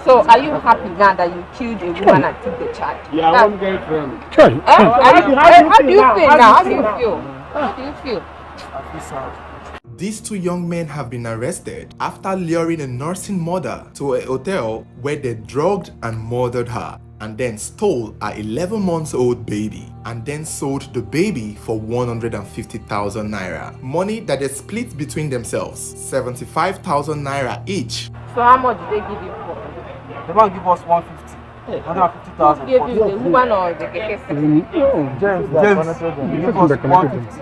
So are you happy now that you killed a woman and took the child? Yeah, I want girlfriend. How do you feel now? How do you feel? How do you feel? I feel sad. These two young men have been arrested after luring a nursing mother to a hotel where they drugged and murdered her and then stole her 11-month-old baby and then sold the baby for 150,000 naira. Money that they split between themselves, 75,000 naira each. So how much did they give you for? They want to give us 150. 150,000. Who gave you, the woman or the keke? James, he gave us 150.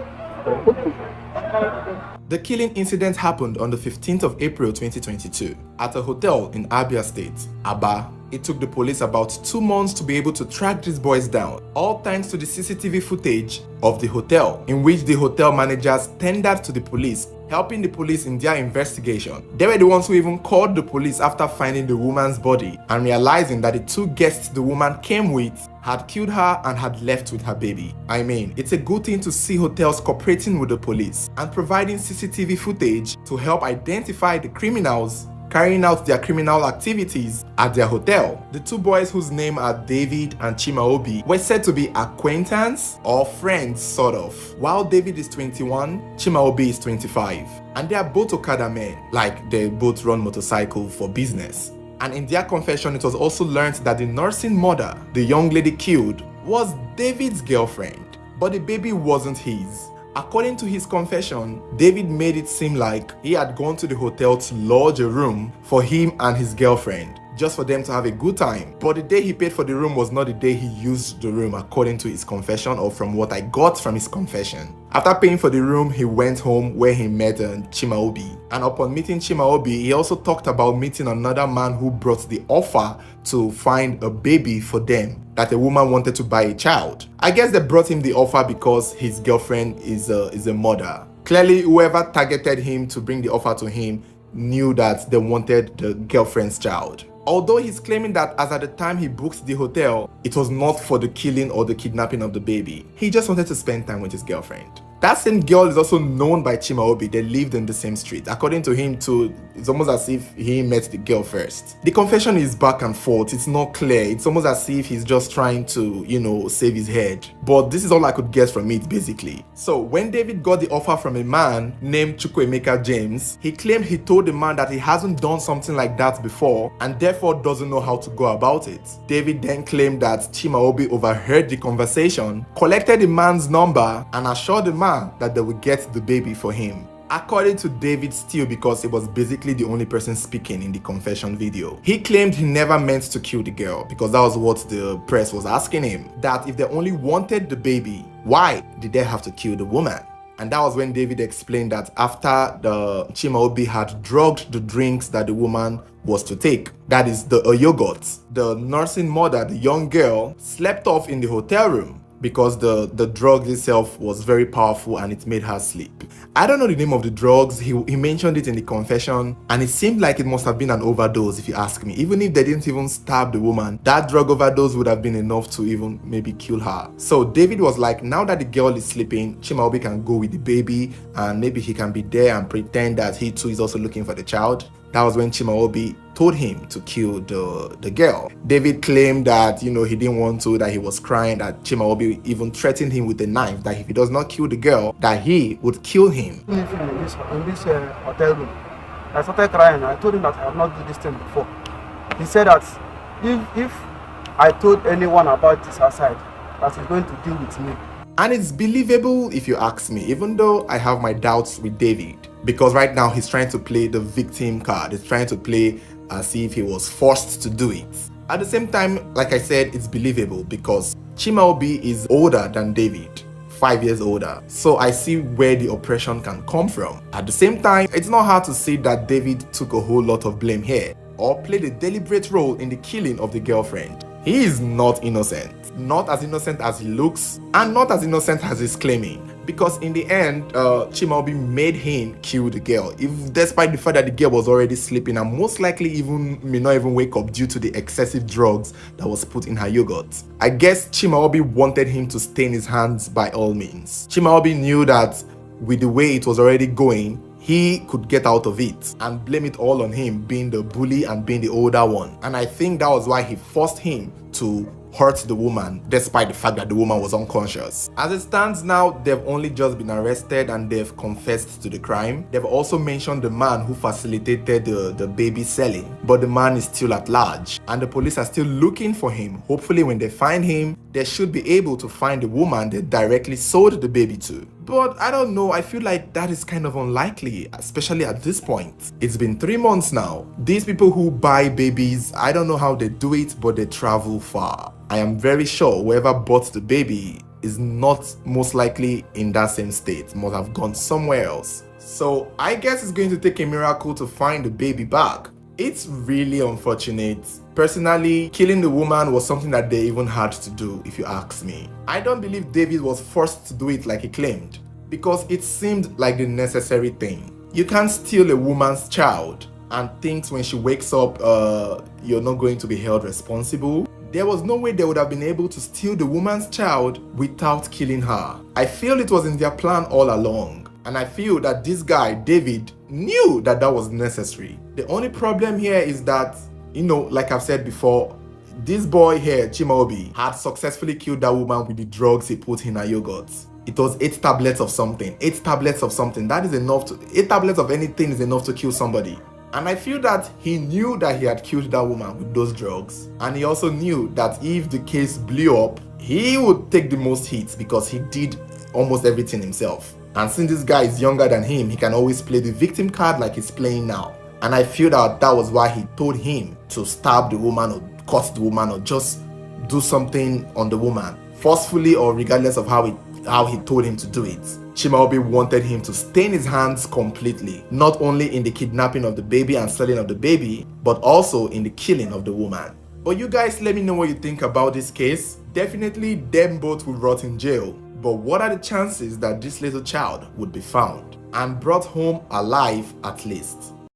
The killing incident happened on the 15th of April 2022 at a hotel in Abia State, Aba. It took the police about 2 months to be able to track these boys down, all thanks to the CCTV footage of the hotel, in which the hotel managers tendered to the police, helping the police in their investigation. They were the ones who even called the police after finding the woman's body and realizing that the two guests the woman came with had killed her and had left with her baby. I mean, it's a good thing to see hotels cooperating with the police and providing CCTV footage to help identify the criminals carrying out their criminal activities at their hotel. The two boys, whose name are David and Chimaobi, were said to be acquaintance or friends, sort of. While David is 21, Chimaobi is 25. And they are both Okada men, like they both run motorcycle for business. And in their confession, it was also learned that the nursing mother the young lady killed was David's girlfriend, but the baby wasn't his. According to his confession, David made it seem like he had gone to the hotel to lodge a room for him and his girlfriend, just for them to have a good time. But the day he paid for the room was not the day he used the room, according to his confession, or from what I got from his confession. After paying for the room, he went home where he met Chimaobi. And upon meeting Chimaobi, he also talked about meeting another man who brought the offer to find a baby for them, that a woman wanted to buy a child. I guess they brought him the offer because his girlfriend is a mother. Clearly, whoever targeted him to bring the offer to him knew that they wanted the girlfriend's child. Although he's claiming that as at the time he booked the hotel, it was not for the killing or the kidnapping of the baby. He just wanted to spend time with his girlfriend. That same girl is also known by Chimaobi. They lived in the same street. According to him too, it's almost as if he met the girl first. The confession is back and forth. It's not clear. It's almost as if he's just trying to, save his head. But this is all I could guess from it, basically. So when David got the offer from a man named Chukwuemeka James, he claimed he told the man that he hasn't done something like that before and therefore doesn't know how to go about it. David then claimed that Chimaobi overheard the conversation, collected the man's number, and assured the man that they would get the baby for him. According to David Steele, because he was basically the only person speaking in the confession video, he claimed he never meant to kill the girl because that was what the press was asking him, that if they only wanted the baby, why did they have to kill the woman? And that was when David explained that after the Chimaobi had drugged the drinks that the woman was to take, that is the yogurt, the nursing mother, the young girl, slept off in the hotel room because the drug itself was very powerful and it made her sleep. I don't know the name of the drugs. He mentioned it in the confession and it seemed like it must have been an overdose, if you ask me. Even if they didn't even stab the woman, that drug overdose would have been enough to even maybe kill her. So David was like, now that the girl is sleeping, Chimaobi can go with the baby and maybe he can be there and pretend that he too is also looking for the child. That was when Chimaobi told him to kill the girl. David claimed that, he didn't want to, that he was crying, that Chimaobi even threatened him with a knife, that if he does not kill the girl, that he would kill him. In this hotel room, I started crying. I told him that I have not done this thing before. He said that if I told anyone about this outside, that he's going to deal with me. And it's believable if you ask me, even though I have my doubts with David. Because right now he's trying to play the victim card. He's trying to play as if he was forced to do it. At the same time, like I said, it's believable because Chimaobi is older than David, 5 years older. So I see where the oppression can come from. At the same time, it's not hard to see that David took a whole lot of blame here or played a deliberate role in the killing of the girlfriend. He is not innocent. Not as innocent as he looks and not as innocent as he's claiming. Because in the end, Chimaobi made him kill the girl, despite the fact that the girl was already sleeping and most likely may not even wake up due to the excessive drugs that was put in her yogurt. I guess Chimaobi wanted him to stain his hands by all means. Chimaobi knew that with the way it was already going, he could get out of it and blame it all on him being the bully and being the older one. And I think that was why he forced him to hurt the woman despite the fact that the woman was unconscious. As it stands now, they've only just been arrested and they've confessed to the crime. They've also mentioned the man who facilitated the baby selling, but the man is still at large and the police are still looking for him. Hopefully when they find him, they should be able to find the woman they directly sold the baby to. But I don't know, I feel like that is kind of unlikely, especially at this point. It's been 3 months now. These people who buy babies, I don't know how they do it, but they travel far. I am very sure whoever bought the baby is not most likely in that same state, must have gone somewhere else. So I guess it's going to take a miracle to find the baby back. It's really unfortunate. Personally, killing the woman was something that they even had to do, if you ask me. I don't believe David was forced to do it like he claimed, because it seemed like the necessary thing. You can't steal a woman's child and think when she wakes up, you're not going to be held responsible. There was no way they would have been able to steal the woman's child without killing her. I feel it was in their plan all along. And I feel that this guy, David, knew that that was necessary. The only problem here is that, like I've said before, this boy here, Chimaobi, had successfully killed that woman with the drugs he put in her yogurt. It was 8 tablets of something. 8 tablets of something. That is enough to... 8 tablets of anything is enough to kill somebody. And I feel that he knew that he had killed that woman with those drugs. And he also knew that if the case blew up, he would take the most hits because he did almost everything himself. And since this guy is younger than him, he can always play the victim card like he's playing now. And I feel that that was why he told him to stab the woman or cut the woman or just do something on the woman, forcefully or regardless of how he told him to do it. Chimaobi wanted him to stain his hands completely, not only in the kidnapping of the baby and selling of the baby, but also in the killing of the woman. But you guys let me know what you think about this case. Definitely them both will rot in jail. But what are the chances that this little child would be found and brought home alive at least?